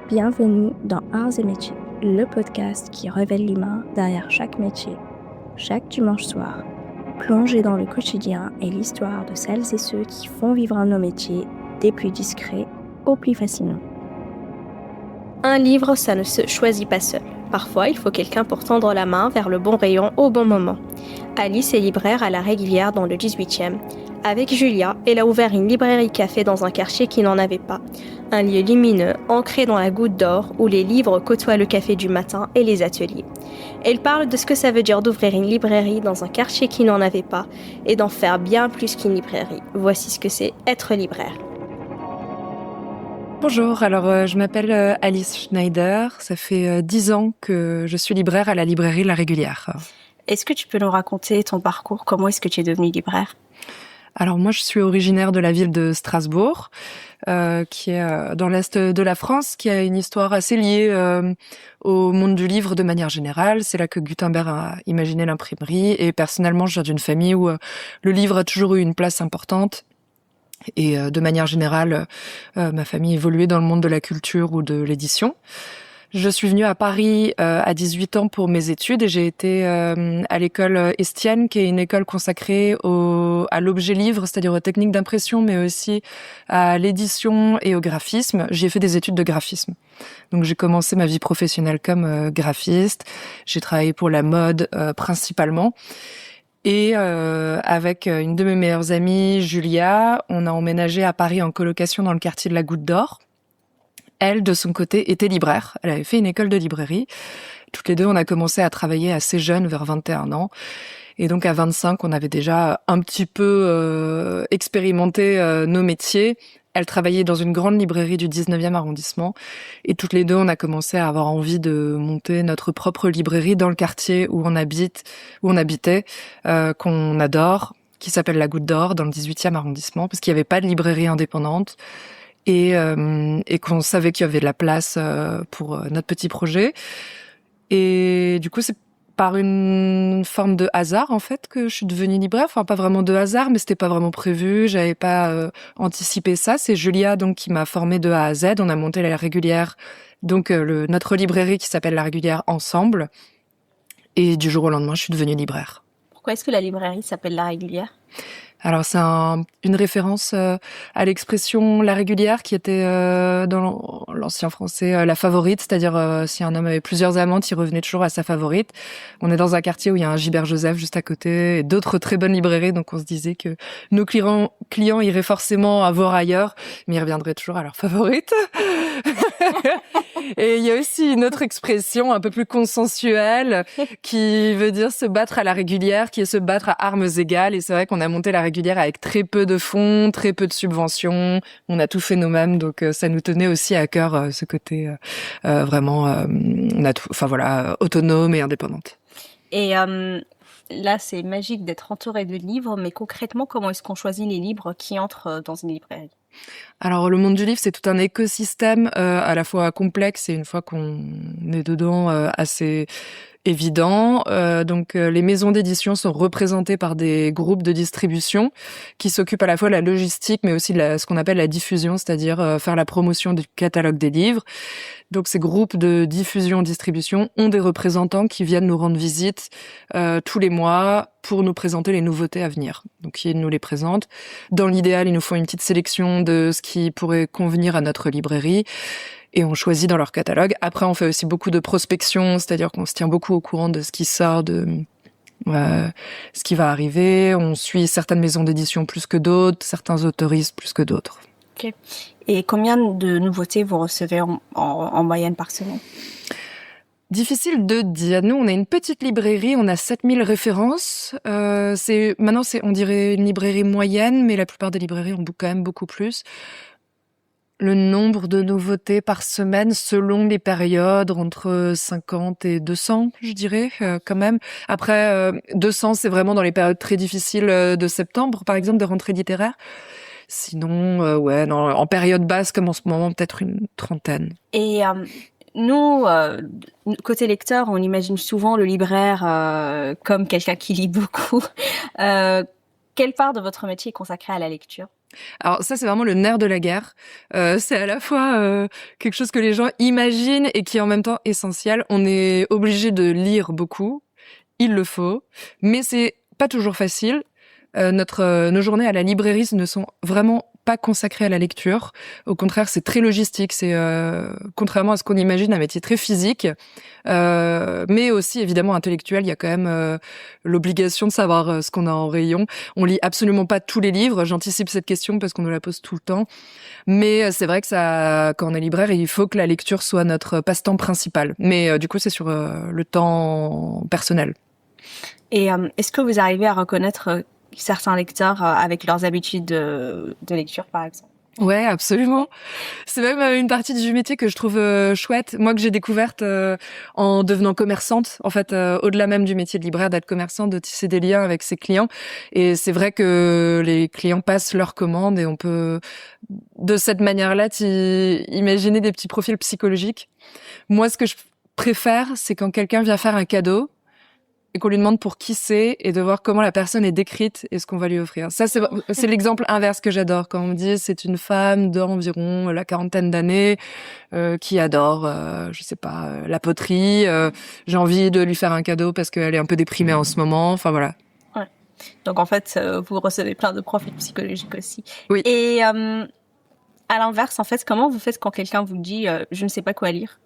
Bienvenue dans Arts et Métiers, le podcast qui révèle l'humain derrière chaque métier. Chaque dimanche soir, plongez dans le quotidien et l'histoire de celles et ceux qui font vivre nos métiers des plus discrets aux plus fascinants. Un livre, ça ne se choisit pas seul. Parfois, il faut quelqu'un pour tendre la main vers le bon rayon au bon moment. Alice est libraire à la Régulière dans le 18e. Avec Julia, elle a ouvert une librairie-café dans un quartier qui n'en avait pas. Un lieu lumineux, ancré dans la Goutte d'Or, où les livres côtoient le café du matin et les ateliers. Elle parle de ce que ça veut dire d'ouvrir une librairie dans un quartier qui n'en avait pas et d'en faire bien plus qu'une librairie. Voici ce que c'est être libraire. Bonjour, je m'appelle Alice Schneider, ça fait 10 ans que je suis libraire à la librairie La Régulière. Est-ce que tu peux nous raconter ton parcours? Comment est-ce que tu es devenue libraire? Alors moi je suis originaire de la ville de Strasbourg, qui est dans l'est de la France, qui a une histoire assez liée au monde du livre de manière générale. C'est là que Gutenberg a imaginé l'imprimerie et personnellement je viens d'une famille où le livre a toujours eu une place importante. Et de manière générale, ma famille évoluait dans le monde de la culture ou de l'édition. Je suis venue à Paris à 18 ans pour mes études et j'ai été à l'école Estienne, qui est une école consacrée à l'objet livre, c'est-à-dire aux techniques d'impression, mais aussi à l'édition et au graphisme. J'y ai fait des études de graphisme. Donc j'ai commencé ma vie professionnelle comme graphiste. J'ai travaillé pour la mode principalement. Et avec une de mes meilleures amies, Julia, on a emménagé à Paris en colocation dans le quartier de la Goutte d'Or. Elle, de son côté, était libraire. Elle avait fait une école de librairie. Toutes les deux, on a commencé à travailler assez jeunes, vers 21 ans. Et donc à 25, on avait déjà un petit peu expérimenté nos métiers. Elle travaillait dans une grande librairie du 19e arrondissement. Et toutes les deux, on a commencé à avoir envie de monter notre propre librairie dans le quartier où on habitait, qu'on adore, qui s'appelle la Goutte d'Or, dans le 18e arrondissement, parce qu'il n'y avait pas de librairie indépendante. Et qu'on savait qu'il y avait de la place pour notre petit projet. Et du coup, c'est par une forme de hasard, en fait, que je suis devenue libraire. Enfin, pas vraiment de hasard, mais c'était pas vraiment prévu. J'avais pas anticipé ça. C'est Julia, donc, qui m'a formée de A à Z. On a monté la Régulière, donc, notre librairie qui s'appelle la Régulière ensemble. Et du jour au lendemain, je suis devenue libraire. Pourquoi est-ce que la librairie s'appelle La Régulière? Alors c'est une référence à l'expression la régulière qui était dans l'ancien français la favorite, c'est-à-dire si un homme avait plusieurs amantes, il revenait toujours à sa favorite. On est dans un quartier où il y a un Gilbert Joseph juste à côté et d'autres très bonnes librairies, donc on se disait que nos clients iraient forcément à voir ailleurs, mais ils reviendraient toujours à leur favorite. Et il y a aussi une autre expression un peu plus consensuelle qui veut dire se battre à la régulière, qui est se battre à armes égales. Et c'est vrai qu'on a monté la régulière avec très peu de fonds, très peu de subventions. On a tout fait nous-mêmes, donc ça nous tenait aussi à cœur ce côté vraiment, on a tout, enfin voilà, autonome et indépendante. Et là, c'est magique d'être entouré de livres, mais concrètement, comment est-ce qu'on choisit les livres qui entrent dans une librairie? Alors le monde du livre, c'est tout un écosystème à la fois complexe et une fois qu'on est dedans assez évident. Donc les maisons d'édition sont représentées par des groupes de distribution qui s'occupent à la fois de la logistique mais aussi de ce qu'on appelle la diffusion, c'est-à-dire faire la promotion du catalogue des livres. Donc ces groupes de diffusion-distribution ont des représentants qui viennent nous rendre visite tous les mois pour nous présenter les nouveautés à venir. Donc ils nous les présentent. Dans l'idéal, ils nous font une petite sélection de ce qui pourrait convenir à notre librairie et on choisit dans leur catalogue. Après, on fait aussi beaucoup de prospection, c'est-à-dire qu'on se tient beaucoup au courant de ce qui sort, de ce qui va arriver. On suit certaines maisons d'édition plus que d'autres, certains autoristes plus que d'autres. Ok. Et combien de nouveautés vous recevez en moyenne par semaine? Difficile de dire. Nous, on est une petite librairie, on a 7000 références. Maintenant, on dirait une librairie moyenne, mais la plupart des librairies ont quand même beaucoup plus. Le nombre de nouveautés par semaine, selon les périodes, entre 50 et 200, je dirais, quand même. Après, 200, c'est vraiment dans les périodes très difficiles de septembre, par exemple, de rentrée littéraire. Sinon, en période basse, comme en ce moment, peut-être une trentaine. Et nous, côté lecteur, on imagine souvent le libraire comme quelqu'un qui lit beaucoup. Quelle part de votre métier est consacrée à la lecture? Alors ça, c'est vraiment le nerf de la guerre. C'est à la fois quelque chose que les gens imaginent et qui est en même temps essentiel. On est obligé de lire beaucoup, il le faut, mais c'est pas toujours facile. Nos journées à la librairie ne sont vraiment pas consacrées à la lecture. Au contraire, c'est très logistique. C'est contrairement à ce qu'on imagine, un métier très physique, mais aussi évidemment intellectuel. Il y a quand même l'obligation de savoir ce qu'on a en rayon. On lit absolument pas tous les livres. J'anticipe cette question parce qu'on nous la pose tout le temps. Mais c'est vrai que ça, quand on est libraire, il faut que la lecture soit notre passe-temps principal. Mais du coup, c'est sur le temps personnel. Et est-ce que vous arrivez à reconnaître certains lecteurs avec leurs habitudes de lecture, par exemple? Ouais, absolument. C'est même une partie du métier que je trouve chouette. Moi, que j'ai découverte en devenant commerçante. En fait, au-delà même du métier de libraire, d'être commerçant, de tisser des liens avec ses clients. Et c'est vrai que les clients passent leurs commandes et on peut, de cette manière-là, imaginer des petits profils psychologiques. Moi, ce que je préfère, c'est quand quelqu'un vient faire un cadeau et qu'on lui demande pour qui c'est et de voir comment la personne est décrite et ce qu'on va lui offrir. Ça, c'est l'exemple inverse que j'adore. Quand on me dit c'est une femme d'environ la quarantaine d'années qui adore, je sais pas, la poterie. J'ai envie de lui faire un cadeau parce qu'elle est un peu déprimée en ce moment. Enfin, voilà. Ouais. Donc, en fait, vous recevez plein de profils psychologiques aussi. Oui. Et à l'inverse, en fait, comment vous faites quand quelqu'un vous dit « je ne sais pas quoi lire » ?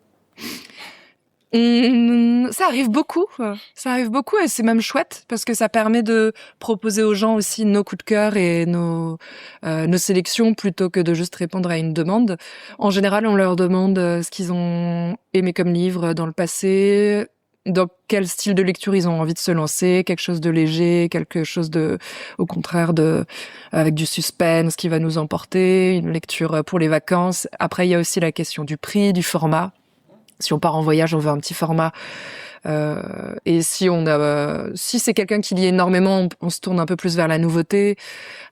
Ça arrive beaucoup. Ça arrive beaucoup et c'est même chouette parce que ça permet de proposer aux gens aussi nos coups de cœur et nos sélections plutôt que de juste répondre à une demande. En général, on leur demande ce qu'ils ont aimé comme livre dans le passé, dans quel style de lecture ils ont envie de se lancer, quelque chose de léger, quelque chose au contraire avec du suspense qui va nous emporter, une lecture pour les vacances. Après, il y a aussi la question du prix, du format. Si on part en voyage, on veut un petit format. Et si c'est quelqu'un qui lit énormément, on se tourne un peu plus vers la nouveauté.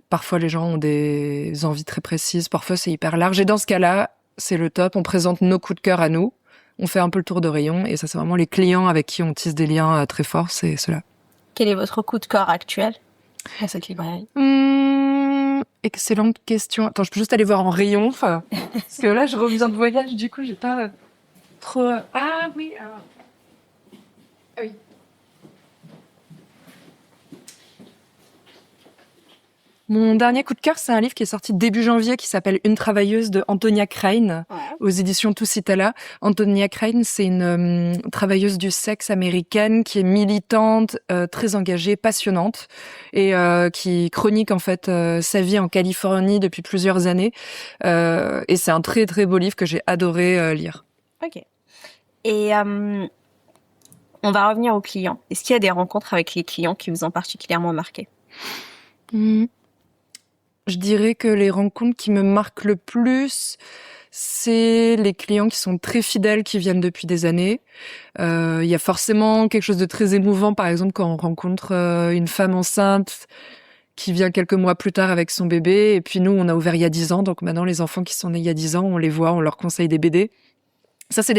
Parfois, les gens ont des envies très précises. Parfois, c'est hyper large. Et dans ce cas-là, c'est le top. On présente nos coups de cœur à nous. On fait un peu le tour de rayon. Et ça, c'est vraiment les clients avec qui on tisse des liens très forts. C'est cela. Quel est votre coup de cœur actuel à cette librairie ? Excellente question. Attends, je peux juste aller voir en rayon. Parce que là, je reviens de voyage. Du coup, j'ai pas... trop... Ah oui, alors... Ah oui. Mon dernier coup de cœur, c'est un livre qui est sorti début janvier qui s'appelle Une travailleuse de Antonia Crane aux éditions Tusitala. Antonia Crane, c'est une travailleuse du sexe américaine qui est militante, très engagée, passionnante et qui chronique en fait sa vie en Californie depuis plusieurs années. Et c'est un très très beau livre que j'ai adoré lire. Ok. Et on va revenir aux clients. Est-ce qu'il y a des rencontres avec les clients qui vous ont particulièrement marqué ? Je dirais que les rencontres qui me marquent le plus, c'est les clients qui sont très fidèles, qui viennent depuis des années. Il y a forcément quelque chose de très émouvant, par exemple, quand on rencontre une femme enceinte qui vient quelques mois plus tard avec son bébé. Et puis nous, on a ouvert il y a 10 ans. Donc maintenant, les enfants qui sont nés il y a 10 ans, on les voit, on leur conseille des BD. Ça, c'est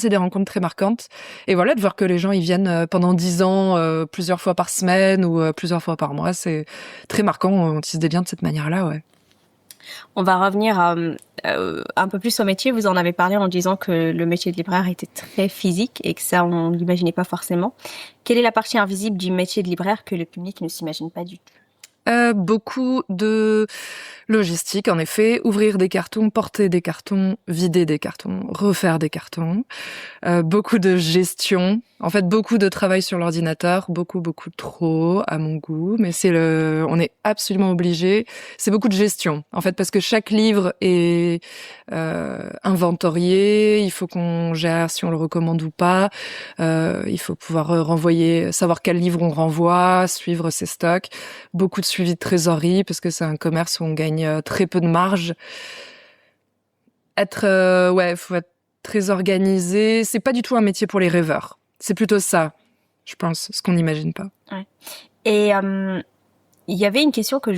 des rencontres très marquantes. Et voilà, de voir que les gens, ils viennent pendant 10 ans, plusieurs fois par semaine ou plusieurs fois par mois, c'est très marquant. On tisse des liens de cette manière-là, ouais. On va revenir un peu plus au métier. Vous en avez parlé en disant que le métier de libraire était très physique et que ça, on ne l'imaginait pas forcément. Quelle est la partie invisible du métier de libraire que le public ne s'imagine pas du tout ? Beaucoup de logistique, en effet. Ouvrir des cartons, porter des cartons, vider des cartons, refaire des cartons. Beaucoup de gestion. En fait, beaucoup de travail sur l'ordinateur. Beaucoup trop, à mon goût. Mais on est absolument obligé. C'est beaucoup de gestion. En fait, parce que chaque livre est inventorié. Il faut qu'on gère si on le recommande ou pas. Il faut pouvoir renvoyer, savoir quel livre on renvoie, suivre ses stocks. Beaucoup de suivi de trésorerie, parce que c'est un commerce où on gagne très peu de marge. Faut être très organisé. C'est pas du tout un métier pour les rêveurs. C'est plutôt ça, je pense, ce qu'on n'imagine pas. Ouais. Et il y avait une question qui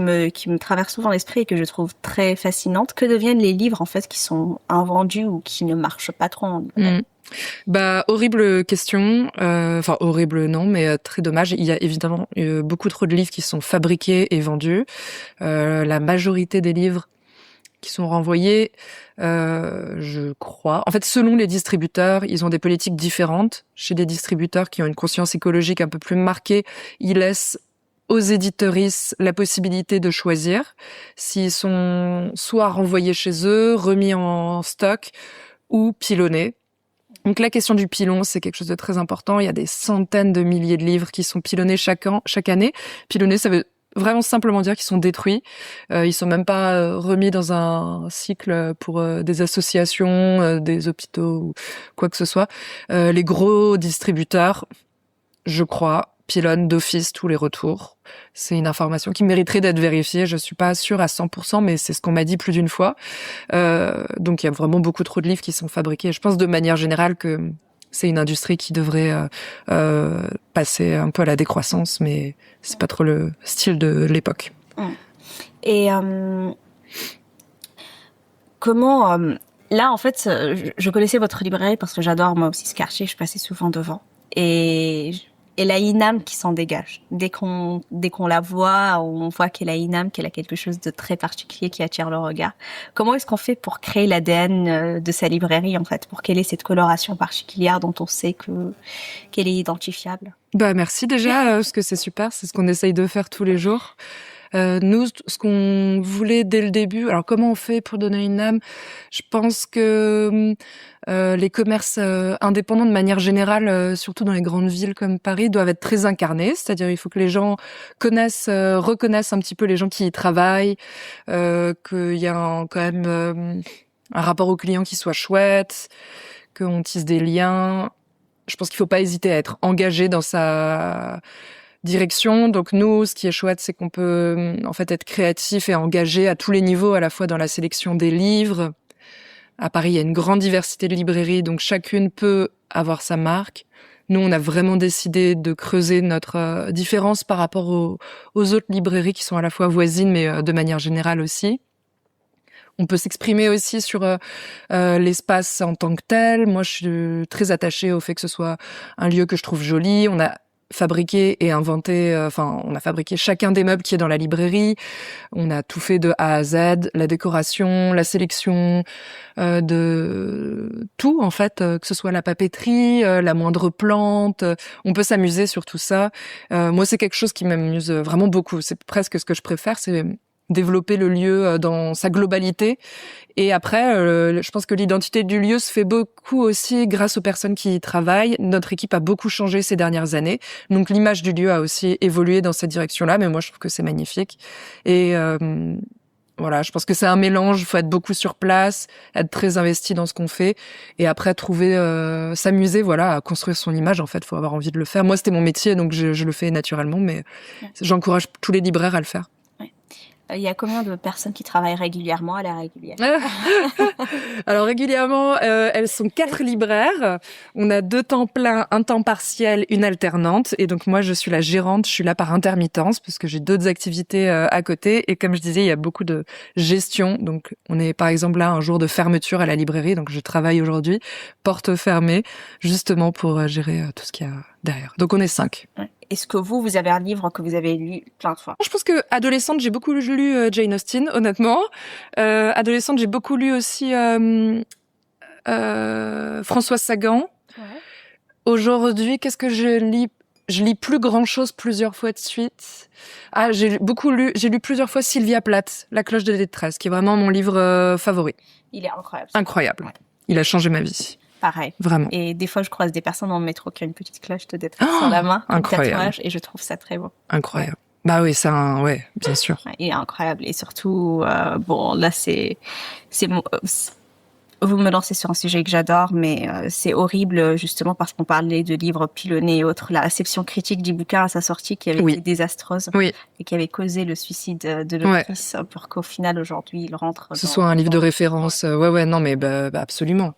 me traverse souvent l'esprit et que je trouve très fascinante. Que deviennent les livres, en fait, qui sont invendus ou qui ne marchent pas trop en librairie? Bah, horrible question. Enfin, horrible non, mais très dommage. Il y a évidemment beaucoup trop de livres qui sont fabriqués et vendus. La majorité des livres qui sont renvoyés, je crois. En fait, selon les distributeurs, ils ont des politiques différentes. Chez des distributeurs qui ont une conscience écologique un peu plus marquée, ils laissent aux éditeuristes la possibilité de choisir s'ils sont soit renvoyés chez eux, remis en stock ou pilonnés. Donc la question du pilon, c'est quelque chose de très important. Il y a des centaines de milliers de livres qui sont pilonnés chaque année. Pilonnés, ça veut vraiment simplement dire qu'ils sont détruits. Ils sont même pas remis dans un cycle pour des associations, des hôpitaux ou quoi que ce soit. Les gros distributeurs, je crois, pilonnent d'office tous les retours. C'est une information qui mériterait d'être vérifiée. Je suis pas sûre à 100%, mais c'est ce qu'on m'a dit plus d'une fois. Donc il y a vraiment beaucoup trop de livres qui sont fabriqués. Je pense de manière générale que c'est une industrie qui devrait passer un peu à la décroissance, mais c'est pas trop le style de l'époque. Et comment... là, en fait, je connaissais votre librairie parce que j'adore moi aussi ce quartier. Je passais souvent devant. Et la INAM qui s'en dégage. Dès qu'on la voit, on voit qu'elle a INAM, qu'elle a quelque chose de très particulier qui attire le regard. Comment est-ce qu'on fait pour créer l'ADN de sa librairie, en fait, pour qu'elle ait cette coloration particulière dont on sait qu'elle est identifiable? Bah, merci déjà, parce que c'est super. C'est ce qu'on essaye de faire tous les jours. Nous, ce qu'on voulait dès le début, alors comment on fait pour donner une âme? Je pense que les commerces indépendants de manière générale, surtout dans les grandes villes comme Paris, doivent être très incarnés. C'est-à-dire il faut que les gens reconnaissent un petit peu les gens qui y travaillent, qu'il y a quand même un rapport au client qui soit chouette, qu'on tisse des liens. Je pense qu'il faut pas hésiter à être engagé dans sa direction. Donc nous, ce qui est chouette, c'est qu'on peut en fait être créatif et engagé à tous les niveaux, à la fois dans la sélection des livres. À Paris, il y a une grande diversité de librairies, donc chacune peut avoir sa marque. Nous, on a vraiment décidé de creuser notre différence par rapport aux autres librairies qui sont à la fois voisines, mais de manière générale aussi. On peut s'exprimer aussi sur l'espace en tant que tel. Moi, je suis très attachée au fait que ce soit un lieu que je trouve joli. On a fabriqué et inventé, on a fabriqué chacun des meubles qui est dans la librairie. On a tout fait de A à Z, la décoration, la sélection, de tout en fait, que ce soit la papeterie, la moindre plante. On peut s'amuser sur tout ça. Moi, c'est quelque chose qui m'amuse vraiment beaucoup. C'est presque ce que je préfère, c'est développer le lieu dans sa globalité. Et après, je pense que l'identité du lieu se fait beaucoup aussi grâce aux personnes qui y travaillent. Notre équipe a beaucoup changé ces dernières années. Donc l'image du lieu a aussi évolué dans cette direction-là, mais moi je trouve que c'est magnifique. Et voilà, je pense que c'est un mélange, il faut être beaucoup sur place, être très investi dans ce qu'on fait, et après trouver, s'amuser, voilà, à construire son image. En fait, faut avoir envie de le faire. Moi, c'était mon métier, donc je le fais naturellement, mais j'encourage tous les libraires à le faire. Il y a combien de personnes qui travaillent régulièrement à la régulière? Alors régulièrement, elles sont 4 libraires. On a 2 temps pleins, un temps partiel, une alternante. Et donc moi, je suis la gérante. Je suis là par intermittence parce que j'ai d'autres activités à côté. Et comme je disais, il y a beaucoup de gestion. Donc on est par exemple là un jour de fermeture à la librairie. Donc je travaille aujourd'hui, porte fermée, justement pour gérer tout ce qu'il y a derrière. Donc on est 5. Est-ce que vous avez un livre que vous avez lu plein de fois? Je pense que adolescente, j'ai beaucoup lu Jane Austen, honnêtement. Adolescente, j'ai beaucoup lu aussi Françoise Sagan. Ouais. Aujourd'hui, qu'est-ce que je lis? Je lis plus grand-chose plusieurs fois de suite. Ah, j'ai lu plusieurs fois Sylvia Plath, La cloche de détresse, qui est vraiment mon livre favori. Il est incroyable. Incroyable. Ouais. Il a changé ma vie. Pareil. Vraiment. Et des fois, je croise des personnes dans le métro qui ont une petite cloche de détresse sur la main, un tatouage, et je trouve ça très beau. Incroyable. Bah oui, ouais, bien sûr. Il est incroyable. Et surtout, bon, là, vous me lancez sur un sujet que j'adore, mais c'est horrible justement parce qu'on parlait de livres pilonnés et autres. La réception critique du bouquin à sa sortie qui avait été désastreuse et qui avait causé le suicide de l'autrice pour qu'au final aujourd'hui il rentre. Que ce soit un livre de référence. Ouais, non, mais absolument.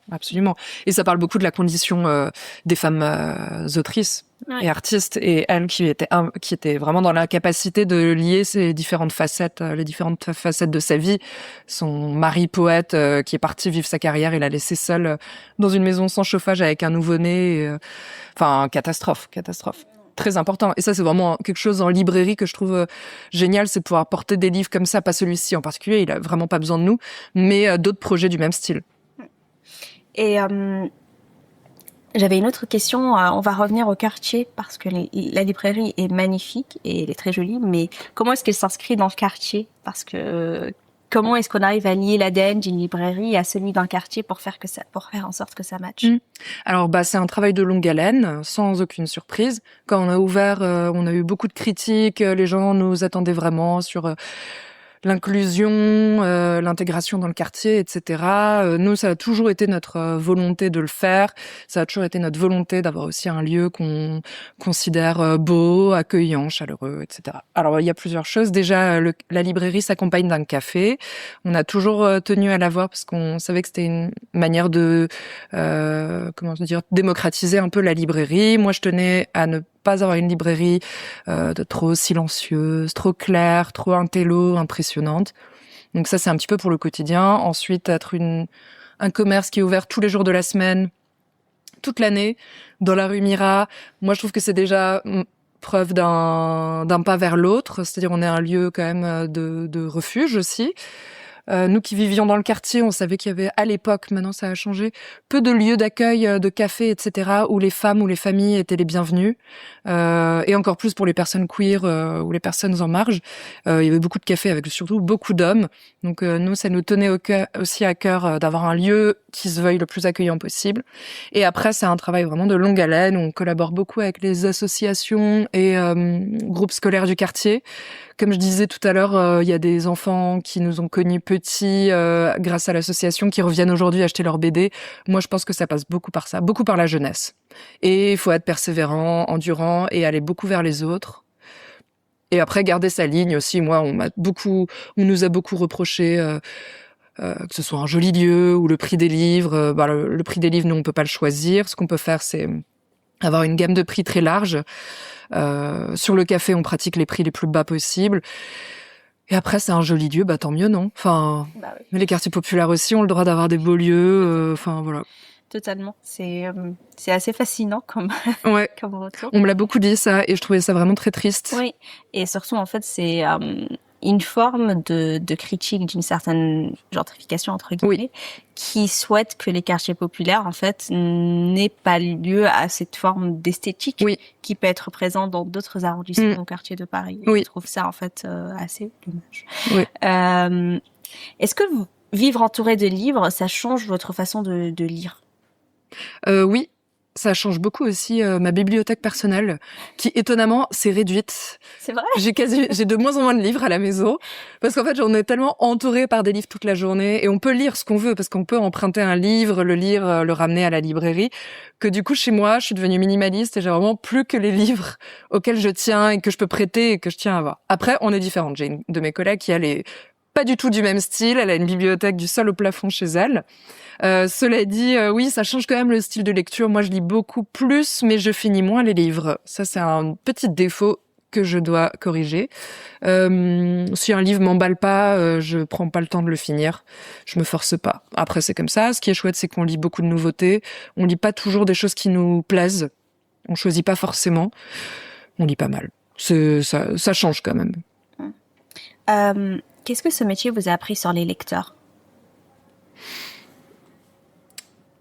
Et ça parle beaucoup de la condition des femmes autrices. et artiste, et elle qui était vraiment dans la capacité de lier ces différentes facettes, les différentes facettes de sa vie. Son mari poète qui est parti vivre sa carrière, il l'a laissé seul dans une maison sans chauffage avec un nouveau-né. Enfin, catastrophe. Très important. Et ça, c'est vraiment quelque chose en librairie que je trouve génial, c'est pouvoir porter des livres comme ça, pas celui-ci en particulier, il a vraiment pas besoin de nous, mais d'autres projets du même style. Et j'avais une autre question. On va revenir au quartier parce que la librairie est magnifique et elle est très jolie. Mais comment est-ce qu'elle s'inscrit dans le quartier? Parce que comment est-ce qu'on arrive à lier l'ADN d'une librairie à celui d'un quartier pour faire en sorte que ça matche? Alors, c'est un travail de longue haleine, sans aucune surprise. Quand on a ouvert, on a eu beaucoup de critiques. Les gens nous attendaient vraiment sur l'inclusion, l'intégration dans le quartier, etc. Nous, ça a toujours été notre volonté de le faire. Ça a toujours été notre volonté d'avoir aussi un lieu qu'on considère beau, accueillant, chaleureux, etc. Alors, il y a plusieurs choses. Déjà, la librairie s'accompagne d'un café. On a toujours tenu à l'avoir parce qu'on savait que c'était une manière de, démocratiser un peu la librairie. Moi, je tenais à ne pas avoir une librairie de trop silencieuse, trop claire, trop intello, impressionnante. Donc ça, c'est un petit peu pour le quotidien. Ensuite, être un commerce qui est ouvert tous les jours de la semaine, toute l'année, dans la rue Mira. Moi, je trouve que c'est déjà preuve d'un pas vers l'autre. C'est-à-dire, on est un lieu quand même de refuge aussi. Nous qui vivions dans le quartier, on savait qu'il y avait à l'époque, maintenant ça a changé, peu de lieux d'accueil, de cafés, etc., où les femmes ou les familles étaient les bienvenues. Et encore plus pour les personnes queer ou les personnes en marge. Il y avait beaucoup de cafés avec surtout beaucoup d'hommes. Donc nous, ça nous tenait aussi à cœur d'avoir un lieu qui se veuille le plus accueillant possible. Et après, c'est un travail vraiment de longue haleine. On collabore beaucoup avec les associations et groupes scolaires du quartier. Comme je disais tout à l'heure, il y a des enfants qui nous ont connus petits grâce à l'association qui reviennent aujourd'hui acheter leurs BD. Moi, je pense que ça passe beaucoup par ça, beaucoup par la jeunesse. Et il faut être persévérant, endurant et aller beaucoup vers les autres. Et après, garder sa ligne aussi. Moi, on nous a beaucoup reproché que ce soit un joli lieu ou le prix des livres. Le prix des livres, nous, on peut pas le choisir. Ce qu'on peut faire, c'est avoir une gamme de prix très large. Sur le café, on pratique les prix les plus bas possibles. Et après, c'est un joli lieu, tant mieux, non? Enfin, oui. Mais les quartiers populaires aussi ont le droit d'avoir des beaux lieux. Voilà. Totalement. C'est assez fascinant comme retour. On me l'a beaucoup dit, ça, et je trouvais ça vraiment très triste. Oui. Et surtout, en fait, c'est une forme de critique d'une certaine gentrification, entre guillemets, qui souhaite que les quartiers populaires, en fait, n'aient pas lieu à cette forme d'esthétique qui peut être présente dans d'autres arrondissements ou quartiers de Paris. Je trouve ça, en fait, assez dommage. Est-ce que vivre entouré de livres, ça change votre façon de lire? Oui. Ça change beaucoup aussi ma bibliothèque personnelle, qui étonnamment s'est réduite. C'est vrai. J'ai de moins en moins de livres à la maison, parce qu'en fait, j'en ai tellement entouré par des livres toute la journée, et on peut lire ce qu'on veut, parce qu'on peut emprunter un livre, le lire, le ramener à la librairie, que du coup, chez moi, je suis devenue minimaliste, et j'ai vraiment plus que les livres auxquels je tiens, et que je peux prêter, et que je tiens à avoir. Après, on est différentes. J'ai une de mes collègues qui, elle, est pas du tout du même style, elle a une bibliothèque du sol au plafond chez elle. Cela dit, oui, ça change quand même le style de lecture. Moi, je lis beaucoup plus, mais je finis moins les livres. Ça, c'est un petit défaut que je dois corriger. Si un livre m'emballe pas, je prends pas le temps de le finir. Je me force pas. Après, c'est comme ça. Ce qui est chouette, c'est qu'on lit beaucoup de nouveautés. On lit pas toujours des choses qui nous plaisent. On choisit pas forcément. On lit pas mal. Ça change quand même. Qu'est-ce que ce métier vous a appris sur les lecteurs?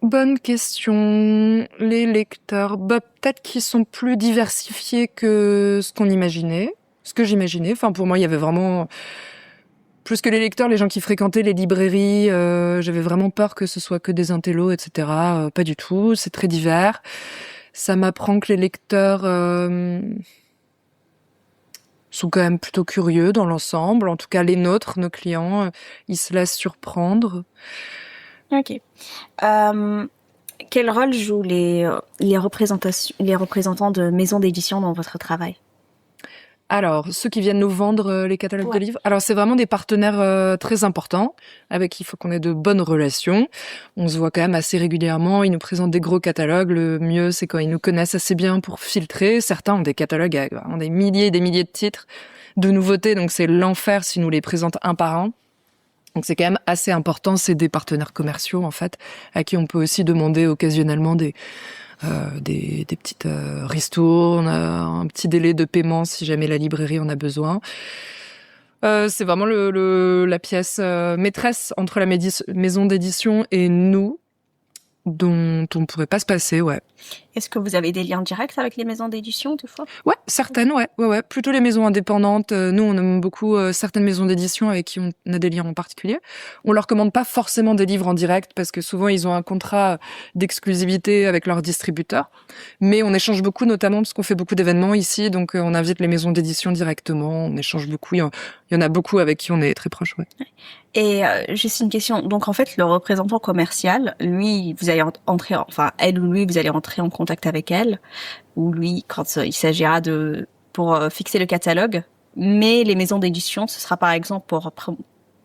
Bonne question. Les lecteurs, peut-être qu'ils sont plus diversifiés que ce qu'on imaginait, ce que j'imaginais. Enfin, pour moi, il y avait vraiment plus que les lecteurs, les gens qui fréquentaient les librairies. J'avais vraiment peur que ce soit que des intellos, etc. Pas du tout. C'est très divers. Ça m'apprend que les lecteurs sont quand même plutôt curieux dans l'ensemble. En tout cas, les nôtres, nos clients, ils se laissent surprendre. Ok. Quel rôle jouent les représentants de maisons d'édition dans votre travail? Alors, ceux qui viennent nous vendre les catalogues de livres, alors c'est vraiment des partenaires très importants avec qui il faut qu'on ait de bonnes relations. On se voit quand même assez régulièrement, ils nous présentent des gros catalogues. Le mieux, c'est quand ils nous connaissent assez bien pour filtrer. Certains ont des catalogues avec des milliers et des milliers de titres, de nouveautés, donc c'est l'enfer s'ils nous les présentent un par un. Donc c'est quand même assez important, c'est des partenaires commerciaux en fait, à qui on peut aussi demander occasionnellement des petites ristournes, un petit délai de paiement si jamais la librairie en a besoin. C'est vraiment la pièce maîtresse entre la maison d'édition et nous, dont on ne pourrait pas se passer, ouais. Est-ce que vous avez des liens directs avec les maisons d'édition, toutefois? Ouais, certaines, ouais. Plutôt les maisons indépendantes. Nous, on aime beaucoup certaines maisons d'édition avec qui on a des liens en particulier. On leur commande pas forcément des livres en direct parce que souvent ils ont un contrat d'exclusivité avec leur distributeur. Mais on échange beaucoup, notamment parce qu'on fait beaucoup d'événements ici, donc on invite les maisons d'édition directement. On échange beaucoup. Il y en a beaucoup avec qui on est très proche, ouais. Et juste une question. Donc en fait, le représentant commercial, lui, vous allez entrer, enfin elle ou lui, vous allez entrer en contact avec elle, ou lui quand il s'agira pour fixer le catalogue. Mais les maisons d'édition, ce sera par exemple pour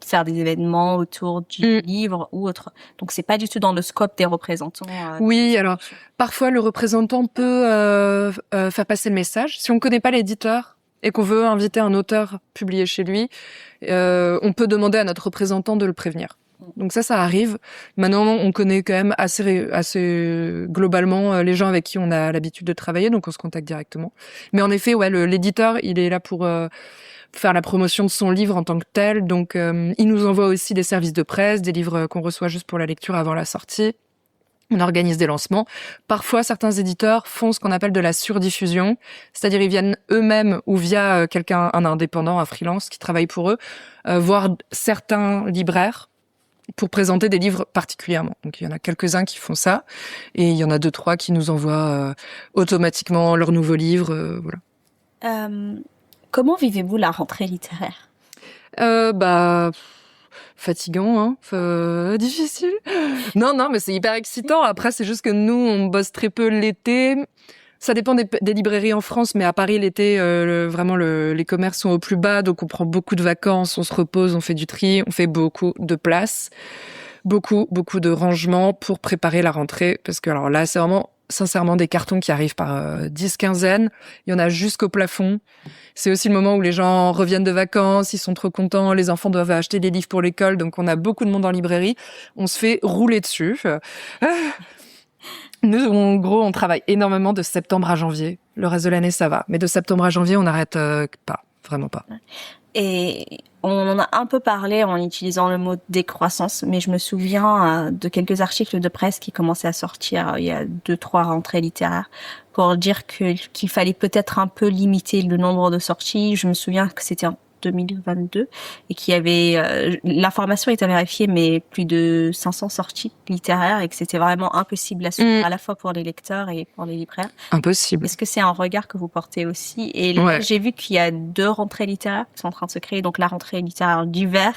faire des événements autour du livre ou autre. Donc c'est pas du tout dans le scope des représentants. Oui, alors parfois le représentant peut faire passer le message. Si on connaît pas l'éditeur et qu'on veut inviter un auteur publié chez lui, on peut demander à notre représentant de le prévenir. Donc ça arrive. Maintenant, on connaît quand même assez globalement les gens avec qui on a l'habitude de travailler, donc on se contacte directement. Mais en effet, ouais, l'éditeur, il est là pour faire la promotion de son livre en tant que tel. Donc il nous envoie aussi des services de presse, des livres qu'on reçoit juste pour la lecture avant la sortie. On organise des lancements. Parfois, certains éditeurs font ce qu'on appelle de la surdiffusion, c'est-à-dire ils viennent eux-mêmes ou via un indépendant, un freelance qui travaille pour eux, voir certains libraires pour présenter des livres particulièrement. Donc il y en a quelques-uns qui font ça, et il y en a 2-3 qui nous envoient automatiquement leurs nouveaux livres. Voilà. Comment vivez-vous la rentrée littéraire? Fatigant, difficile. Non, mais c'est hyper excitant. Après, c'est juste que nous, on bosse très peu l'été. Ça dépend des librairies en France, mais à Paris, l'été, vraiment, les commerces sont au plus bas, donc on prend beaucoup de vacances, on se repose, on fait du tri, on fait beaucoup de place, beaucoup de rangements pour préparer la rentrée, parce que alors là, c'est vraiment sincèrement des cartons qui arrivent par 10 quinzaines. Il y en a jusqu'au plafond. C'est aussi le moment où les gens reviennent de vacances, ils sont trop contents, les enfants doivent acheter des livres pour l'école, donc on a beaucoup de monde en librairie. On se fait rouler dessus. Nous, en gros, on travaille énormément de septembre à janvier. Le reste de l'année, ça va. Mais de septembre à janvier, on n'arrête pas. Vraiment pas. Et on en a un peu parlé en utilisant le mot décroissance, mais je me souviens de quelques articles de presse qui commençaient à sortir il y a 2-3 rentrées littéraires pour dire qu'il fallait peut-être un peu limiter le nombre de sorties. Je me souviens que c'était en 2022 et qu'il y avait l'information était vérifiée, mais plus de 500 sorties littéraires et que c'était vraiment impossible à suivre à la fois pour les lecteurs et pour les libraires. Impossible. Est-ce que c'est un regard que vous portez aussi? Et là, j'ai vu qu'il y a 2 rentrées littéraires qui sont en train de se créer, donc la rentrée littéraire d'hiver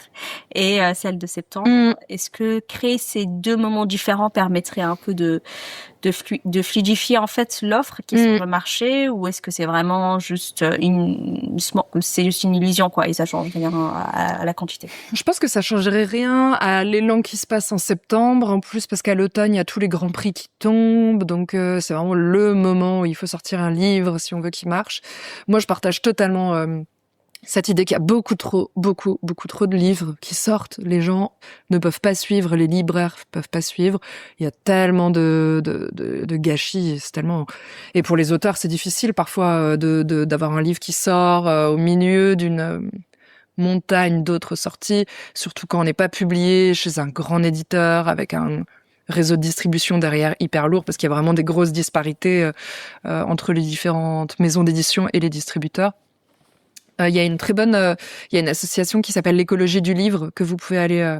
et celle de septembre. Est-ce que créer ces 2 moments différents permettrait un peu de fluidifier en fait l'offre qui est sur le marché, ou est-ce que c'est vraiment juste une illusion, quoi, et ça change rien à la quantité? Je pense que ça changerait rien à l'élan qui se passe en septembre, en plus parce qu'à l'automne il y a tous les grands prix qui tombent, donc c'est vraiment le moment où il faut sortir un livre si on veut qu'il marche. Moi je partage totalement cette idée qu'il y a beaucoup trop de livres qui sortent. Les gens ne peuvent pas suivre, les libraires peuvent pas suivre. Il y a tellement de gâchis, c'est tellement. Et pour les auteurs, c'est difficile parfois d'avoir un livre qui sort au milieu d'une montagne d'autres sorties, surtout quand on n'est pas publié chez un grand éditeur avec un réseau de distribution derrière hyper lourd, parce qu'il y a vraiment des grosses disparités entre les différentes maisons d'édition et les distributeurs. Il y a une très bonne, il y a une association qui s'appelle l'Écologie du livre que vous pouvez aller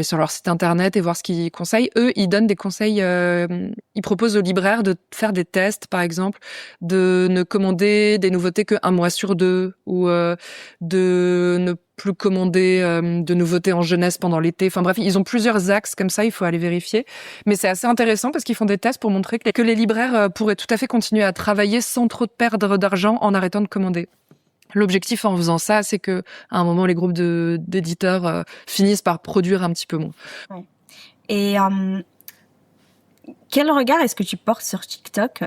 sur leur site internet et voir ce qu'ils conseillent. Eux, ils donnent des conseils, ils proposent aux libraires de faire des tests, par exemple, de ne commander des nouveautés que 1 mois sur 2, ou de ne plus commander de nouveautés en jeunesse pendant l'été. Enfin bref, ils ont plusieurs axes comme ça, il faut aller vérifier. Mais c'est assez intéressant parce qu'ils font des tests pour montrer que les libraires pourraient tout à fait continuer à travailler sans trop perdre d'argent en arrêtant de commander. L'objectif en faisant ça, c'est que à un moment, les groupes d'éditeurs finissent par produire un petit peu moins. Ouais. Et quel regard est-ce que tu portes sur TikTok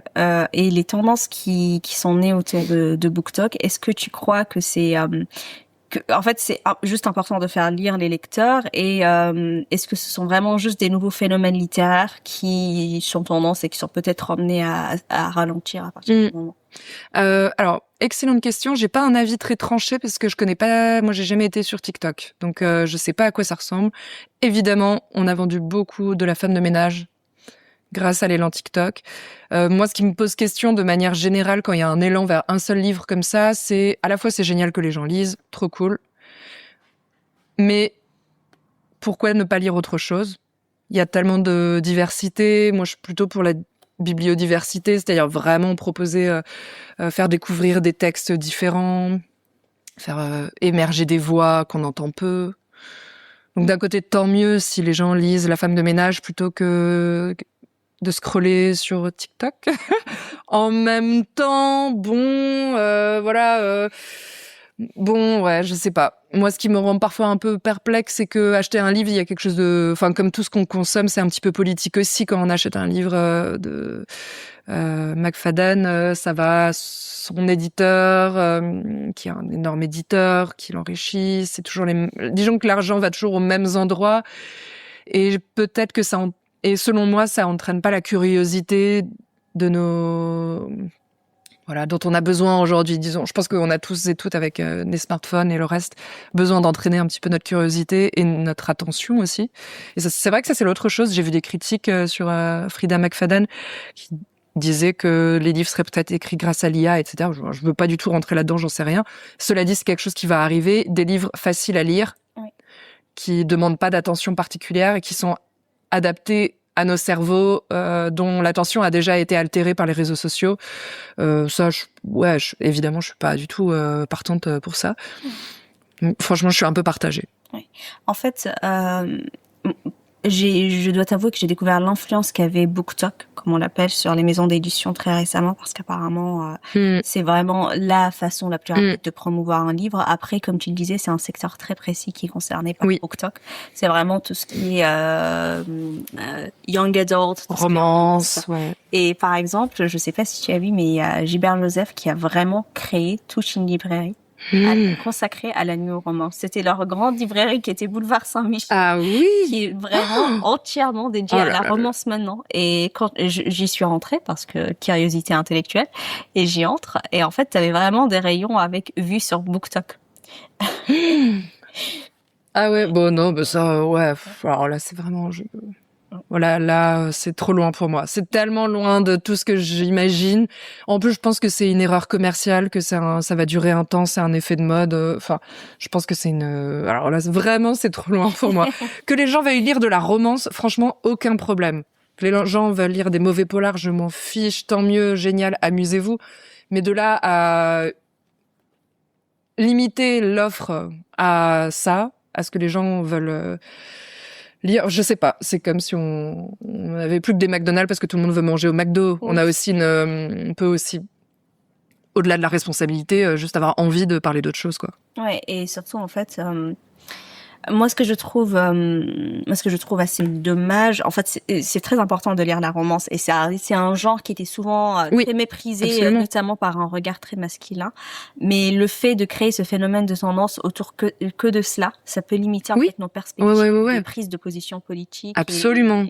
et les tendances qui sont nées autour de BookTok? Est-ce que tu crois que c'est en fait c'est juste important de faire lire les lecteurs et est-ce que ce sont vraiment juste des nouveaux phénomènes littéraires qui sont tendance et qui sont peut-être amenés à ralentir à partir du moment? Alors, excellente question. J'ai pas un avis très tranché parce que je connais pas. Moi, j'ai jamais été sur TikTok, donc je sais pas à quoi ça ressemble. Évidemment, on a vendu beaucoup de la femme de ménage grâce à l'élan TikTok. Moi, ce qui me pose question de manière générale quand il y a un élan vers un seul livre comme ça, c'est à la fois c'est génial que les gens lisent, trop cool, mais pourquoi ne pas lire autre chose? Il y a tellement de diversité. Moi, je suis plutôt pour la bibliodiversité, c'est-à-dire vraiment proposer, faire découvrir des textes différents, faire émerger des voix qu'on entend peu. Donc d'un côté, tant mieux si les gens lisent La femme de ménage plutôt que de scroller sur TikTok. En même temps, bon, bon, ouais, je sais pas. Moi, ce qui me rend parfois un peu perplexe, c'est que acheter un livre, il y a quelque chose de, enfin, comme tout ce qu'on consomme, c'est un petit peu politique aussi. Quand on achète un livre de McFadden, ça va à son éditeur, qui est un énorme éditeur, qui l'enrichit. C'est toujours disons que l'argent va toujours aux mêmes endroits. Et peut-être que et selon moi, ça entraîne pas la curiosité de dont on a besoin aujourd'hui, disons. Je pense qu'on a tous et toutes, avec des smartphones et le reste, besoin d'entraîner un petit peu notre curiosité et notre attention aussi. Et ça, c'est vrai que ça, c'est l'autre chose. J'ai vu des critiques sur Frida McFadden qui disaient que les livres seraient peut-être écrits grâce à l'IA, etc. Je veux pas du tout rentrer là-dedans, j'en sais rien. Cela dit, c'est quelque chose qui va arriver. Des livres faciles à lire, qui demandent pas d'attention particulière et qui sont adaptés à nos cerveaux dont l'attention a déjà été altérée par les réseaux sociaux. Évidemment, je suis pas du tout partante pour ça. Franchement, je suis un peu partagée. Oui. En fait, je dois t'avouer que j'ai découvert l'influence qu'avait BookTok, comme on l'appelle, sur les maisons d'édition très récemment, parce qu'apparemment, c'est vraiment la façon la plus rapide de promouvoir un livre. Après, comme tu le disais, c'est un secteur très précis qui est concerné par BookTok. C'est vraiment tout ce qui est young adult, romance, ouais. Et par exemple, je sais pas si tu as vu, mais il y a Gilbert Joseph qui a vraiment créé Touche une librairie. Consacré à la nuit au roman. C'était leur grande librairie qui était boulevard Saint-Michel. Ah oui. Qui est vraiment entièrement dédiée à la romance maintenant. Et quand j'y suis rentrée, parce que curiosité intellectuelle, et j'y entre, et en fait, t'avais vraiment des rayons avec vue sur BookTok. Ah ouais, bon non, bah ça, ouais. Alors là, c'est vraiment, voilà, là, c'est trop loin pour moi. C'est tellement loin de tout ce que j'imagine. En plus, je pense que c'est une erreur commerciale, que ça va durer un temps, c'est un effet de mode. Enfin, je pense que c'est alors là, vraiment, c'est trop loin pour moi. Que les gens veuillent lire de la romance, franchement, aucun problème. Que les gens veulent lire des mauvais polars, je m'en fiche, tant mieux, génial, amusez-vous. Mais de là à limiter l'offre à ça, à ce que les gens veulent lire, je sais pas. C'est comme si on avait plus que des McDonald's parce que tout le monde veut manger au McDo. Oui. On a aussi on peut aussi, au-delà de la responsabilité, juste avoir envie de parler d'autres choses, quoi. Ouais, et surtout, en fait, moi, ce que je trouve assez dommage, en fait, c'est très important de lire la romance, et c'est un genre qui était souvent très méprisé, absolument. Notamment par un regard très masculin. Mais le fait de créer ce phénomène de tendance autour que de cela, ça peut limiter en fait nos perspectives de prise de position politique. Absolument.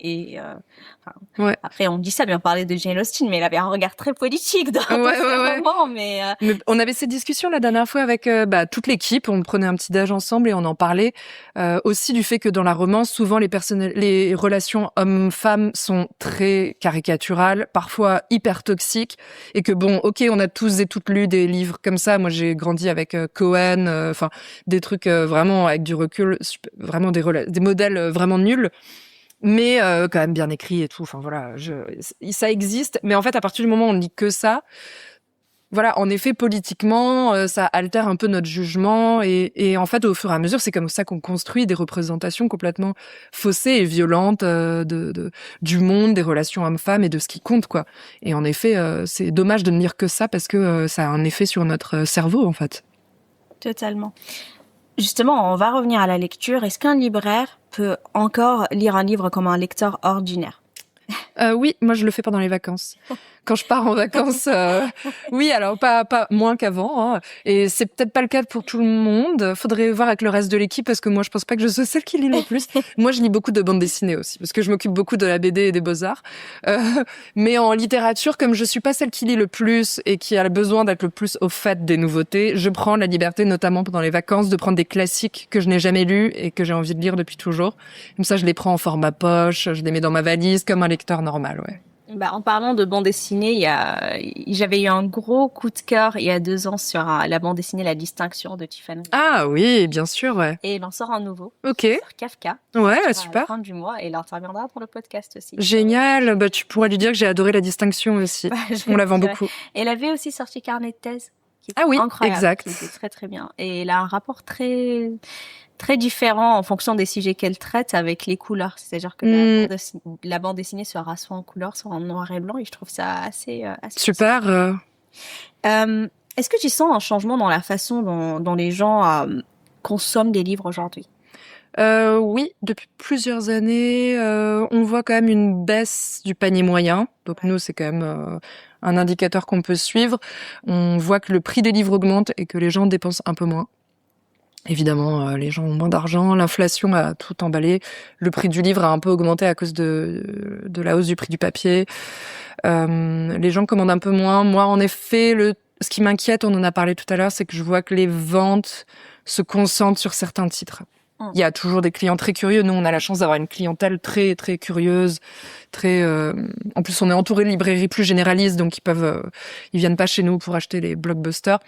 Après, on dit ça, bien parler de Jane Austen, mais elle avait un regard très politique dans ses romans. Mais on avait cette discussion la dernière fois avec toute l'équipe. On prenait un petit déj ensemble et on en parlait. Aussi du fait que dans la romance, souvent les relations hommes-femmes sont très caricaturales, parfois hyper toxiques, et que bon, ok, on a tous et toutes lu des livres comme ça. Moi, j'ai grandi avec Cohen, des trucs vraiment avec du recul, vraiment des modèles vraiment nuls, mais quand même bien écrits et tout. Enfin voilà, ça existe. Mais en fait, à partir du moment où on lit que ça, voilà, en effet, politiquement, ça altère un peu notre jugement et en fait, au fur et à mesure, c'est comme ça qu'on construit des représentations complètement faussées et violentes du monde, des relations hommes-femmes et de ce qui compte, quoi. Et en effet, c'est dommage de ne lire que ça parce que ça a un effet sur notre cerveau, en fait. Totalement. Justement, on va revenir à la lecture. Est-ce qu'un libraire peut encore lire un livre comme un lecteur ordinaire? Oui, moi je le fais pendant les vacances. Quand je pars en vacances, oui, alors pas moins qu'avant, hein. Et c'est peut-être pas le cas pour tout le monde. Faudrait voir avec le reste de l'équipe parce que moi je pense pas que je sois celle qui lit le plus. Moi je lis beaucoup de bandes dessinées aussi parce que je m'occupe beaucoup de la BD et des beaux-arts. Mais en littérature, comme je suis pas celle qui lit le plus et qui a besoin d'être le plus au fait des nouveautés, je prends la liberté, notamment pendant les vacances, de prendre des classiques que je n'ai jamais lus et que j'ai envie de lire depuis toujours. Comme ça, je les prends en format poche, je les mets dans ma valise comme un lecteur normal, ouais. Bah, en parlant de bande dessinée, j'avais eu un gros coup de cœur il y a 2 ans sur la bande dessinée La Distinction de Tiffany. Ah oui, bien sûr, ouais. Et il en sort un nouveau. Ok. Sur Kafka. Ouais, À la super. fin du mois et il interviendra pour le podcast aussi. Génial. Bah, tu pourras lui dire que j'ai adoré La Distinction aussi. Bah, On la vend beaucoup. Elle avait aussi sorti Carnet de thèse. Qui Ah oui, incroyable, exact. qui était très très bien. Et elle a un rapport très très différent en fonction des sujets qu'elle traite avec les couleurs. C'est-à-dire que la bande dessinée sera soit en couleur, soit en noir et blanc. Et je trouve ça assez super. Est-ce que tu sens un changement dans la façon dont les gens consomment des livres aujourd'hui? Oui, depuis plusieurs années, on voit quand même une baisse du panier moyen. Donc nous, c'est quand même un indicateur qu'on peut suivre. On voit que le prix des livres augmente et que les gens dépensent un peu moins. Évidemment, les gens ont moins d'argent, l'inflation a tout emballé, le prix du livre a un peu augmenté à cause de la hausse du prix du papier. Les gens commandent un peu moins. Moi, en effet, ce qui m'inquiète, on en a parlé tout à l'heure, c'est que je vois que les ventes se concentrent sur certains titres. Il y a toujours des clients très curieux. Nous, on a la chance d'avoir une clientèle très très curieuse, très. En plus, on est entouré de librairies plus généralistes, donc ils viennent pas chez nous pour acheter les blockbusters.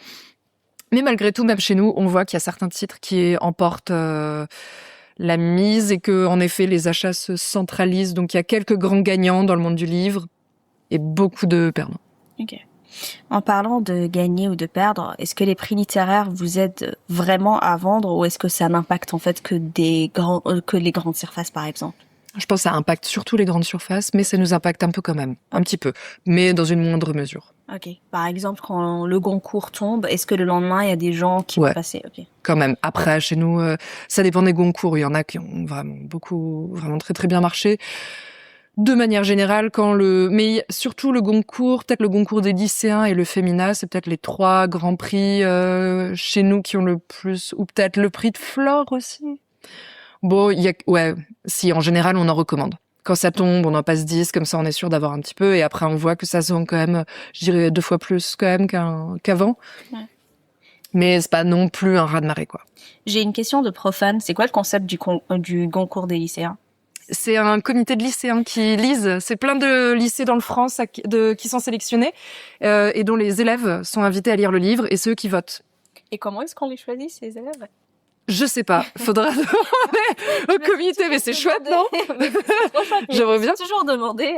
Mais malgré tout, même chez nous, on voit qu'il y a certains titres qui emportent la mise et que, en effet, les achats se centralisent. Donc, il y a quelques grands gagnants dans le monde du livre et beaucoup de perdants. Ok. En parlant de gagner ou de perdre, est-ce que les prix littéraires vous aident vraiment à vendre ou est-ce que ça n'impacte en fait que les grandes surfaces, par exemple? Je pense que ça impacte surtout les grandes surfaces, mais ça nous impacte un peu quand même, un petit peu, mais dans une moindre mesure. Ok. Par exemple, quand le Goncourt tombe, est-ce que le lendemain, il y a des gens qui vont passer? Ok. Quand même. Après, chez nous, ça dépend des Goncourt. Il y en a qui ont vraiment très très bien marché. De manière générale, mais surtout le Goncourt, peut-être le Goncourt des lycéens et le Femina, c'est peut-être les 3 grands prix chez nous qui ont le plus, ou peut-être le prix de Flore aussi. Bon, si en général on en recommande. Quand ça tombe, on en passe 10, comme ça on est sûr d'avoir un petit peu, et après on voit que ça se vend quand même, je dirais 2 fois plus quand même qu'avant. Ouais. Mais c'est pas non plus un raz-de-marée, quoi. J'ai une question de profane. C'est quoi le concept du Goncourt des lycéens? C'est un comité de lycéens qui lisent. C'est plein de lycées dans le France qui sont sélectionnés et dont les élèves sont invités à lire le livre et ceux qui votent. Et comment est-ce qu'on les choisit, ces élèves? Je sais pas. Faudra demander au comité, mais c'est chouette, non? J'aimerais bien. Toujours demander,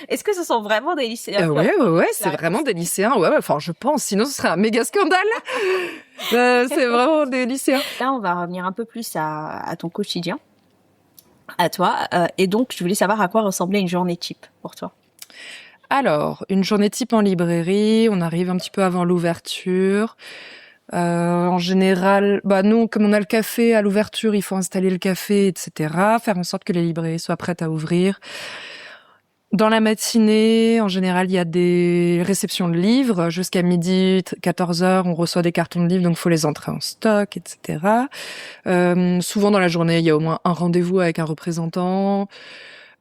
est-ce que ce sont vraiment des lycéens? Ouais, c'est vraiment des lycéens. Ouais, enfin, je pense. Sinon, ce serait un méga scandale. C'est vraiment des lycéens. Là, on va revenir un peu plus à ton quotidien, à toi. Et donc, je voulais savoir à quoi ressemblait une journée type pour toi. Alors, une journée type en librairie. On arrive un petit peu avant l'ouverture. En général, nous, comme on a le café à l'ouverture, il faut installer le café, etc. Faire en sorte que les librairies soient prêtes à ouvrir. Dans la matinée, en général, il y a des réceptions de livres. Jusqu'à midi, 14h, on reçoit des cartons de livres, donc il faut les entrer en stock, etc. Souvent, dans la journée, il y a au moins un rendez-vous avec un représentant.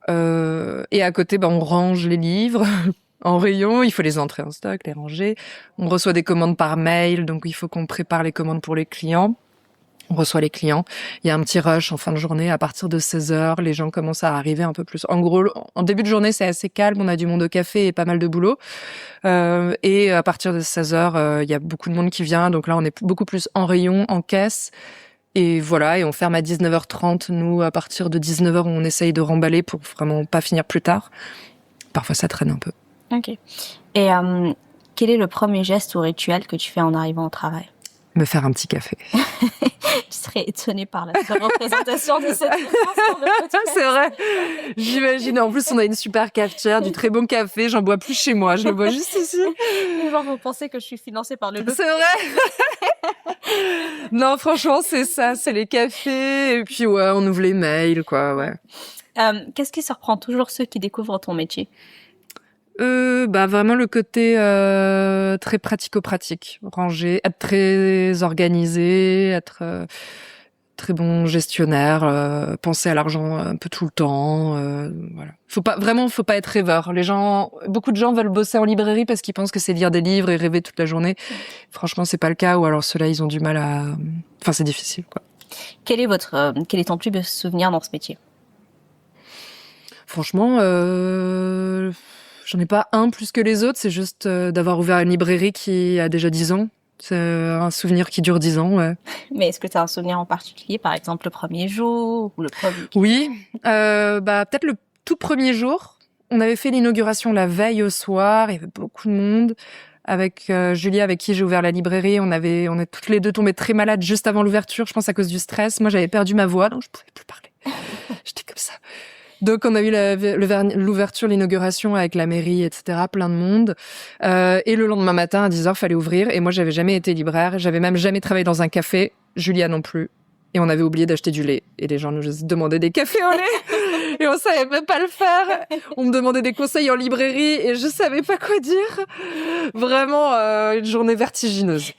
Et à côté, on range les livres en rayon, il faut les entrer en stock, les ranger. On reçoit des commandes par mail, donc il faut qu'on prépare les commandes pour les clients. On reçoit les clients. Il y a un petit rush en fin de journée. À partir de 16h, les gens commencent à arriver un peu plus. En gros, en début de journée, c'est assez calme. On a du monde au café et pas mal de boulot. Et à partir de 16h, il y a beaucoup de monde qui vient. Donc là, on est beaucoup plus en rayon, en caisse. Et voilà, et on ferme à 19h30. Nous, à partir de 19h, on essaye de remballer pour vraiment pas finir plus tard. Parfois, ça traîne un peu. Ok. Et Quel est le premier geste ou rituel que tu fais en arrivant au travail? Me faire un petit café. Tu serais étonnée par la représentation de cette réponse dans le podcast. C'est vrai. J'imagine. En plus, on a une super cafetière, du très bon café. J'en bois plus chez moi. Je le bois juste ici. Les gens vont penser que je suis financée par le lot. C'est vrai. Non, franchement, c'est ça. C'est les cafés. Et puis, ouais, on ouvre les mails, quoi, ouais. Qu'est-ce qui surprend toujours ceux qui découvrent ton métier? Vraiment le côté très pratico-pratique, rangé, être très organisé, être très bon gestionnaire, penser à l'argent un peu tout le temps. Voilà. Faut pas être rêveur. Beaucoup de gens veulent bosser en librairie parce qu'ils pensent que c'est lire des livres et rêver toute la journée. Franchement, c'est pas le cas. Ou alors ceux-là, ils ont du mal à. Enfin, c'est difficile, quoi. Quel est ton plus beau souvenir dans ce métier? Franchement, j'en ai pas un plus que les autres. C'est juste d'avoir ouvert une librairie qui a déjà 10 ans. C'est un souvenir qui dure 10 ans, ouais. Mais est-ce que tu as un souvenir en particulier, par exemple le premier jour ou le premier? Oui, peut-être le tout premier jour. On avait fait l'inauguration la veille au soir. Il y avait beaucoup de monde. Avec Julia, avec qui j'ai ouvert la librairie, on est toutes les deux tombées très malades juste avant l'ouverture. Je pense à cause du stress. Moi, j'avais perdu ma voix, donc je pouvais plus parler. J'étais comme ça. Donc on a eu l'ouverture, l'inauguration avec la mairie, etc., plein de monde. Et le lendemain matin à 10h, fallait ouvrir. Et moi, j'avais jamais été libraire, j'avais même jamais travaillé dans un café. Julia non plus. Et on avait oublié d'acheter du lait. Et les gens nous demandaient des cafés au lait. Et on savait même pas le faire. On me demandait des conseils en librairie et je savais pas quoi dire. Vraiment une journée vertigineuse.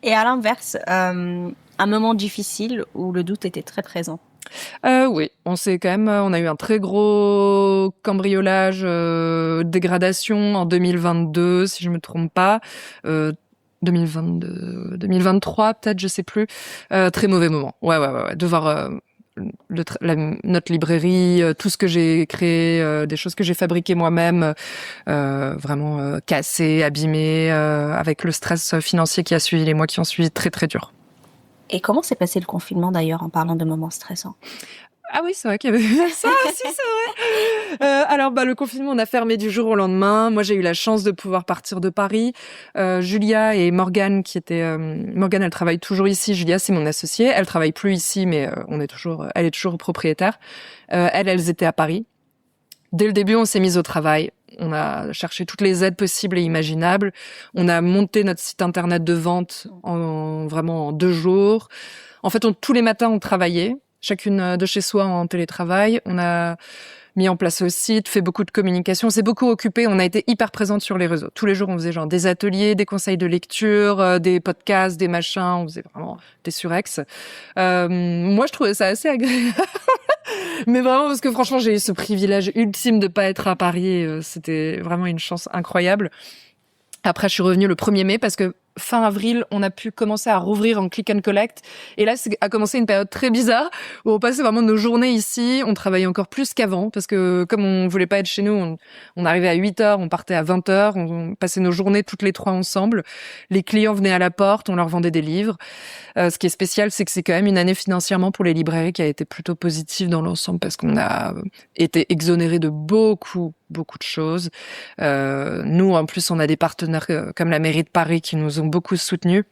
Et à l'inverse, un moment difficile où le doute était très présent. Oui, on a eu un très gros cambriolage, dégradation en 2022, si je me trompe pas. 2022, 2023 peut-être, je sais plus. Très mauvais moment. Ouais. De voir notre librairie, tout ce que j'ai créé, des choses que j'ai fabriquées moi-même, vraiment cassées, abîmées, avec le stress financier qui a suivi, les mois qui ont suivi, très très dur. Et comment s'est passé le confinement d'ailleurs en parlant de moments stressants? Ah oui, c'est vrai qu'il y avait ça aussi, c'est vrai. Alors, le confinement, on a fermé du jour au lendemain. Moi, j'ai eu la chance de pouvoir partir de Paris. Julia et Morgane, Morgane, elle travaille toujours ici. Julia, c'est mon associée. Elle travaille plus ici, mais elle est toujours propriétaire. Elles étaient à Paris. Dès le début, on s'est mis au travail. On a cherché toutes les aides possibles et imaginables. On a monté notre site internet de vente en 2 jours. En fait, tous les matins, on travaillait, chacune de chez soi en télétravail. On a mis en place le site, fait beaucoup de communication. On s'est beaucoup occupé. On a été hyper présente sur les réseaux. Tous les jours, on faisait des ateliers, des conseils de lecture, des podcasts, des machins. On faisait vraiment des surex. Moi, je trouvais ça assez agréable. Mais vraiment, parce que franchement, j'ai eu ce privilège ultime de pas être à Paris. C'était vraiment une chance incroyable. Après, je suis revenue le 1er mai parce que fin avril, on a pu commencer à rouvrir en click and collect. Et là, a commencé une période très bizarre où on passait vraiment nos journées ici. On travaillait encore plus qu'avant parce que comme on voulait pas être chez nous, on arrivait à 8h, on partait à 20h. On passait nos journées toutes les 3 ensemble. Les clients venaient à la porte, on leur vendait des livres. Ce qui est spécial, c'est que c'est quand même une année financièrement pour les librairies qui a été plutôt positive dans l'ensemble parce qu'on a été exonérés de beaucoup de choses. Nous, en plus, on a des partenaires comme la mairie de Paris qui nous ont beaucoup soutenus.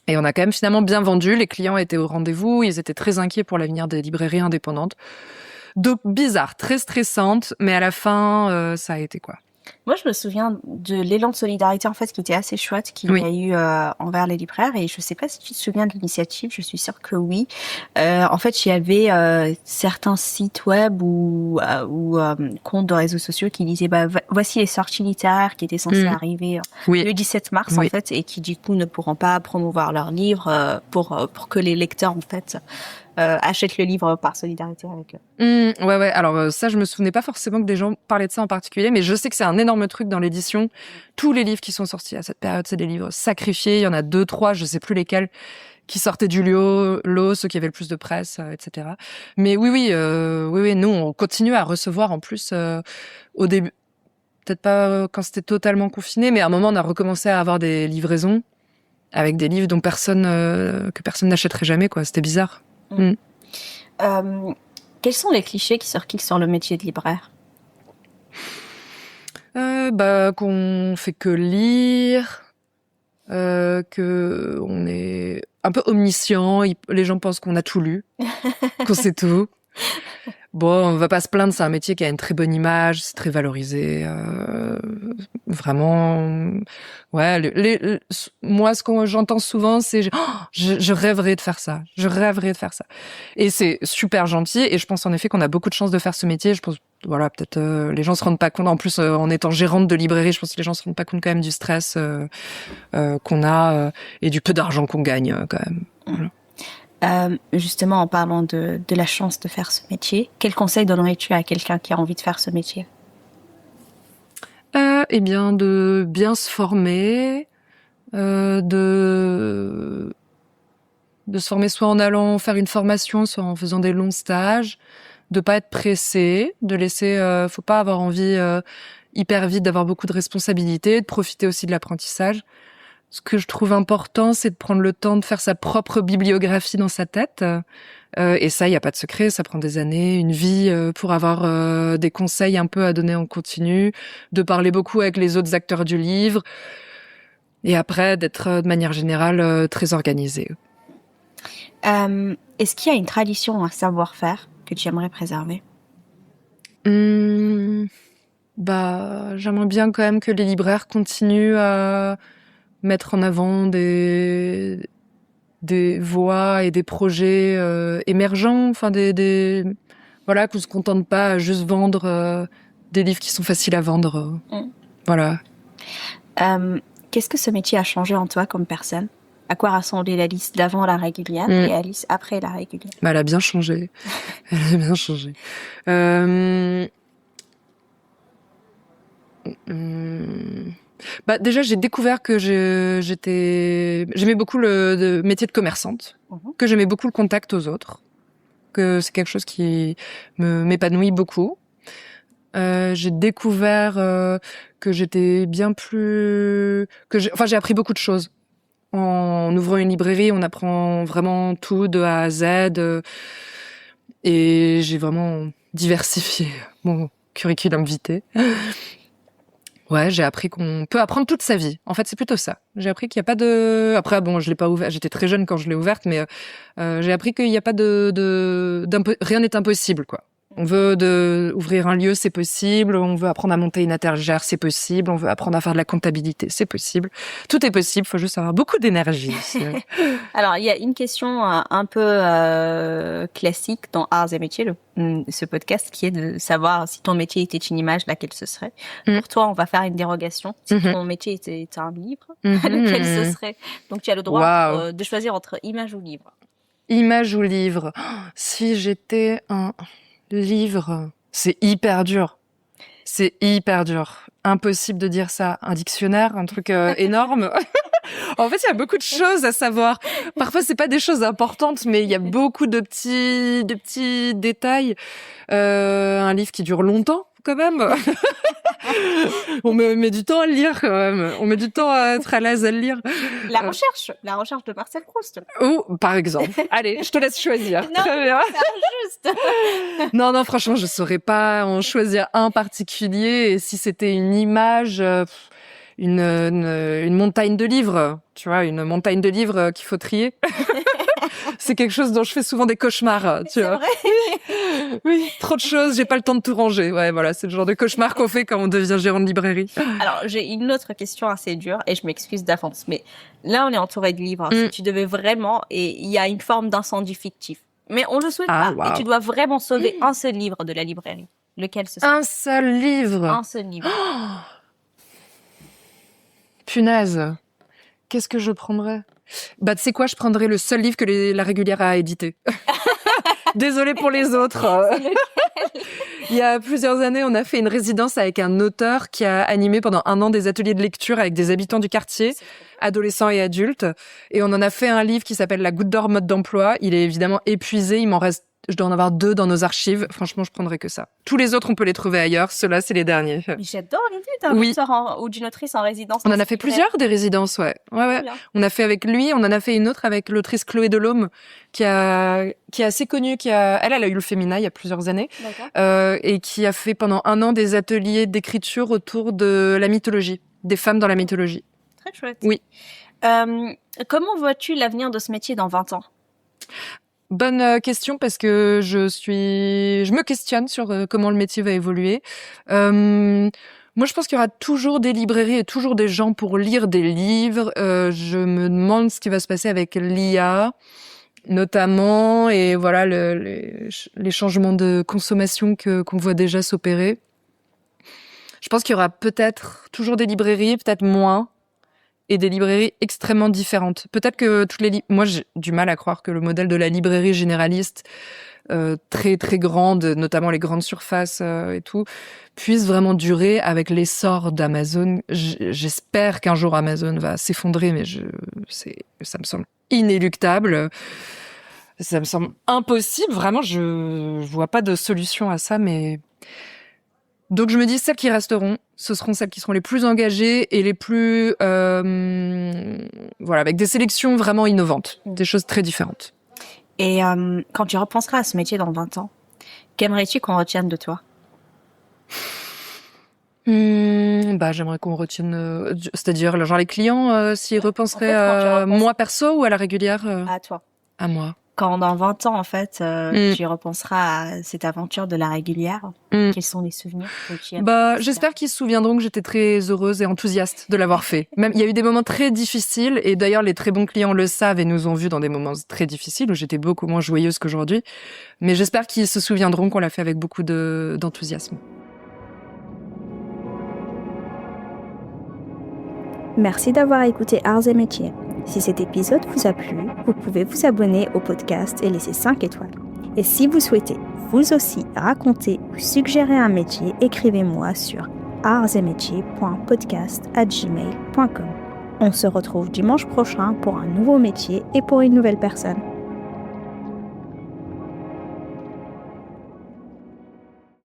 Et on a quand même finalement bien vendu. Les clients étaient au rendez-vous. Ils étaient très inquiets pour l'avenir des librairies indépendantes. Donc, bizarre, très stressante. Mais à la fin, ça a été quoi? Moi, je me souviens de l'élan de solidarité, en fait, qui était assez chouette, qu'il y a eu envers les libraires. Et je sais pas si tu te souviens de l'initiative, je suis sûre que oui. En fait, il y avait certains sites web ou comptes de réseaux sociaux qui disaient voici les sorties littéraires qui étaient censées arriver le 17 mars, en fait, et qui, du coup, ne pourront pas promouvoir leurs livres pour que les lecteurs, en fait, achètent le livre par solidarité avec eux. Ouais. Alors ça, je me souvenais pas forcément que des gens parlaient de ça en particulier, mais je sais que c'est un énorme truc dans l'édition. Tous les livres qui sont sortis à cette période, c'est des livres sacrifiés. Il y en a 2, 3, je sais plus lesquels, qui sortaient du lot, ceux qui avaient le plus de presse, etc. Mais oui, nous, on continue à recevoir en plus au début. Peut-être pas quand c'était totalement confiné, mais à un moment, on a recommencé à avoir des livraisons avec des livres que personne n'achèterait jamais, quoi. C'était bizarre. Quels sont les clichés qui circulent sur le métier de libraire? Qu'on fait que lire, que on est un peu omniscient. Les gens pensent qu'on a tout lu, qu'on sait tout. Bon, on va pas se plaindre, c'est un métier qui a une très bonne image, c'est très valorisé. Vraiment, ouais. Moi, ce que j'entends souvent, c'est je rêverais de faire ça. Je rêverais de faire ça. Et c'est super gentil. Et je pense en effet qu'on a beaucoup de chance de faire ce métier. Je pense, voilà, peut-être les gens se rendent pas compte. En plus, en étant gérante de librairie, je pense que les gens se rendent pas compte quand même du stress qu'on a et du peu d'argent qu'on gagne quand même. Voilà. Justement, en parlant de la chance de faire ce métier, quel conseil donnerais-tu à quelqu'un qui a envie de faire ce métier? Eh bien, de bien se former, de se former soit en allant faire une formation, soit en faisant des longs stages, de pas être pressé, de laisser, faut pas avoir envie hyper vite d'avoir beaucoup de responsabilités, de profiter aussi de l'apprentissage. Ce que je trouve important, c'est de prendre le temps de faire sa propre bibliographie dans sa tête. Et ça, il n'y a pas de secret, ça prend des années, une vie pour avoir des conseils un peu à donner en continu, de parler beaucoup avec les autres acteurs du livre, et après d'être de manière générale très organisé. Est-ce qu'il y a une tradition, un savoir-faire que tu aimerais préserver? J'aimerais bien quand même que les libraires continuent à mettre en avant des voix et des projets émergents, enfin voilà, qu'on se contente pas à juste vendre des livres qui sont faciles à vendre. Voilà. Qu'est-ce que ce métier a changé en toi comme personne? À quoi ressemblait l'Alice d'avant la régulière et Alice après la régulière? Elle a bien changé. Elle a bien changé. Déjà, j'ai découvert que j'aimais beaucoup le métier de commerçante, que j'aimais beaucoup le contact aux autres, que c'est quelque chose qui m'épanouit beaucoup. J'ai découvert que j'étais bien plus, j'ai appris beaucoup de choses. En ouvrant une librairie, on apprend vraiment tout de A à Z, et j'ai vraiment diversifié mon curriculum vitae. Ouais, j'ai appris qu'on peut apprendre toute sa vie. En fait, c'est plutôt ça. J'ai appris qu'il n'y a pas de... Après, bon, je l'ai pas ouvert. J'étais très jeune quand je l'ai ouverte, mais j'ai appris qu'il n'y a pas rien n'est impossible, quoi. On veut ouvrir un lieu, c'est possible. On veut apprendre à monter une étagère, c'est possible. On veut apprendre à faire de la comptabilité, c'est possible. Tout est possible. Faut juste avoir beaucoup d'énergie. Alors, il y a une question un peu classique dans Arts et Métiers, ce podcast, qui est de savoir si ton métier était une image, laquelle ce serait. Pour toi, on va faire une dérogation. Si ton métier était un livre, lequel ce serait? Donc, tu as le droit de choisir entre image ou livre. Image ou livre. Si j'étais un livre, c'est hyper dur. C'est hyper dur. Impossible de dire ça. Un dictionnaire, un truc énorme. En fait, il y a beaucoup de choses à savoir. Parfois, c'est pas des choses importantes, mais il y a beaucoup de petits détails. Un livre qui dure longtemps, quand même. On met du temps à le lire, quand même. On met du temps à être à l'aise à le lire. La recherche de Marcel Proust. Oh, par exemple. Allez, je te laisse choisir. Non, très bien. C'est injuste. Non, franchement, je saurais pas en choisir un particulier. Et si c'était une image, une montagne de livres, tu vois, une montagne de livres qu'il faut trier. C'est quelque chose dont je fais souvent des cauchemars, tu vois. Vrai. Oui, trop de choses, j'ai pas le temps de tout ranger. Ouais, voilà, c'est le genre de cauchemar qu'on fait quand on devient gérant de librairie. Alors, j'ai une autre question assez dure et je m'excuse d'avance, mais là, on est entouré de livres. Si tu devais vraiment, et il y a une forme d'incendie fictif, mais on le souhaite pas, et tu dois vraiment sauver un seul livre de la librairie. Lequel ce serait? Un seul livre. Un seul livre. Punaise. Qu'est-ce que je prendrais? Tu sais quoi, je prendrais le seul livre que la régulière a édité. Désolée pour les autres. Il y a plusieurs années, on a fait une résidence avec un auteur qui a animé pendant 1 an des ateliers de lecture avec des habitants du quartier, adolescents et adultes. Et on en a fait un livre qui s'appelle La Goutte d'or mode d'emploi. Il est évidemment épuisé. Il m'en reste Je dois en avoir 2 dans nos archives. Franchement, je prendrais que ça. Tous les autres, on peut les trouver ailleurs. Ceux-là, c'est les derniers. Mais j'adore l'idée d'un Oui. auteur ou d'une autrice en résidence. On en a fait plusieurs des résidences, ouais. Ouais. Bien. On a fait avec lui, on en a fait une autre avec l'autrice Chloé Delhomme, qui est assez connue, elle a eu le Féminin il y a plusieurs années, et qui a fait pendant 1 an des ateliers d'écriture autour de la mythologie, des femmes dans la mythologie. Très chouette. Oui. Comment vois-tu l'avenir de ce métier dans 20 ans? Bonne question, parce que je me questionne sur comment le métier va évoluer. Moi, je pense qu'il y aura toujours des librairies et toujours des gens pour lire des livres. Je me demande ce qui va se passer avec l'IA, notamment, et voilà les changements de consommation qu'on voit déjà s'opérer. Je pense qu'il y aura peut-être toujours des librairies, peut-être moins, et des librairies extrêmement différentes. Peut-être que moi, j'ai du mal à croire que le modèle de la librairie généraliste, très très grande, notamment les grandes surfaces et tout, puisse vraiment durer avec l'essor d'Amazon. J'espère qu'un jour Amazon va s'effondrer, mais ça me semble inéluctable. Ça me semble impossible. Vraiment, je vois pas de solution à ça, mais... Donc je me dis, celles qui resteront, ce seront celles qui seront les plus engagées et les plus... voilà, avec des sélections vraiment innovantes, des choses très différentes. Et quand tu repenseras à ce métier dans 20 ans, qu'aimerais-tu qu'on retienne de toi? J'aimerais qu'on retienne... c'est-à-dire, genre les clients, s'ils repenseraient moi perso ou à la régulière À toi. À moi. Quand dans 20 ans, en fait, tu repenseras à cette aventure de la régulière, quels sont les souvenirs que tu as? J'espère qu'ils se souviendront que j'étais très heureuse et enthousiaste de l'avoir fait. Même, il y a eu des moments très difficiles, et d'ailleurs, les très bons clients le savent et nous ont vus dans des moments très difficiles où j'étais beaucoup moins joyeuse qu'aujourd'hui. Mais j'espère qu'ils se souviendront qu'on l'a fait avec beaucoup d'enthousiasme. Merci d'avoir écouté Arts et Métiers. Si cet épisode vous a plu, vous pouvez vous abonner au podcast et laisser 5 étoiles. Et si vous souhaitez vous aussi raconter ou suggérer un métier, écrivez-moi sur artsetmétiers.podcast@gmail.com. On se retrouve dimanche prochain pour un nouveau métier et pour une nouvelle personne.